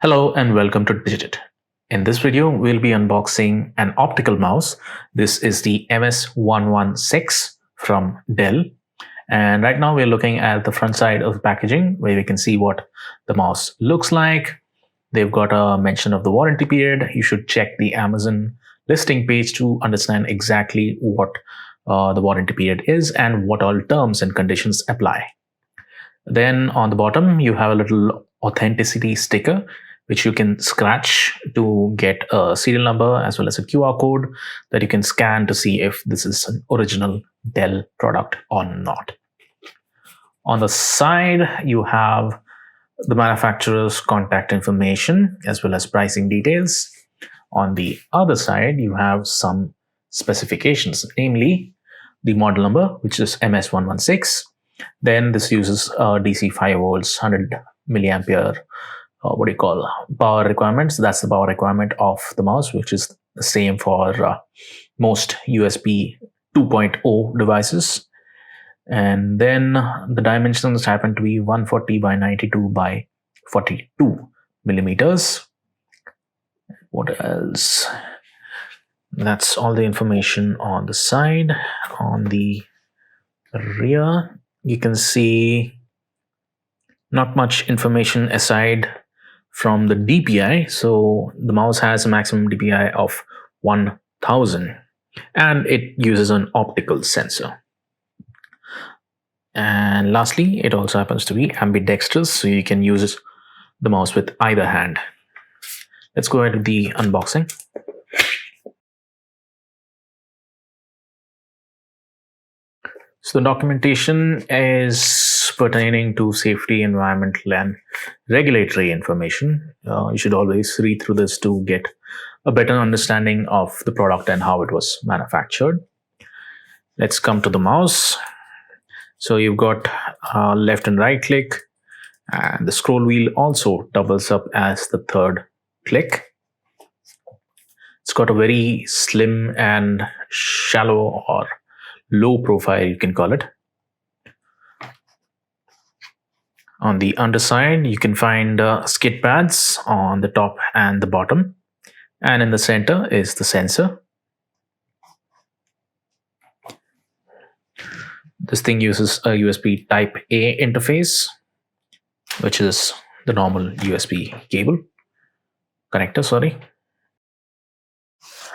Hello and welcome to Digit. In this video, we'll be unboxing an optical mouse. This is the MS116 from Dell. And right now we're looking at the front side of the packaging where we can see what the mouse looks like. They've got a mention of the warranty period. You should check the Amazon listing page to understand exactly what the warranty period is and what all terms and conditions apply. Then on the bottom, you have a little authenticity sticker which you can scratch to get a serial number as well as a QR code that you can scan to see if this is an original Dell product or not. On the side, you have the manufacturer's contact information as well as pricing details. On the other side, you have some specifications, namely the model number, which is MS116. Then this uses DC 5 volts, 100 milliampere power requirements. That's the power requirement of the mouse, which is the same for most USB 2.0 devices. And then the dimensions happen to be 140 by 92 by 42 millimeters. What else? That's all the information on the side. On the rear, you can see not much information aside from the DPI. So the mouse has a maximum DPI of 1000 and it uses an optical sensor. And lastly, it also happens to be ambidextrous, so you can use the mouse with either hand. Let's go ahead with the unboxing. So the documentation is pertaining to safety, environmental, and regulatory information. You should always read through this to get a better understanding of the product and how it was manufactured. Let's come to the mouse. So you've got left and right click, and the scroll wheel also doubles up as the third click. It's got a very slim and shallow or low profile, you can call it. On the underside, you can find skid pads on the top and the bottom, and in the center is the sensor. This thing uses a USB Type A interface, which is the normal USB connector,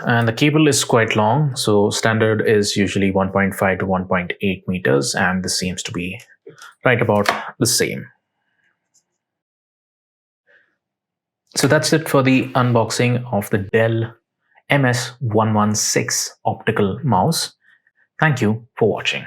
And the cable is quite long, so standard is usually 1.5 to 1.8 meters, and this seems to be right about the same. So that's it for the unboxing of the Dell MS116 optical mouse. Thank you for watching.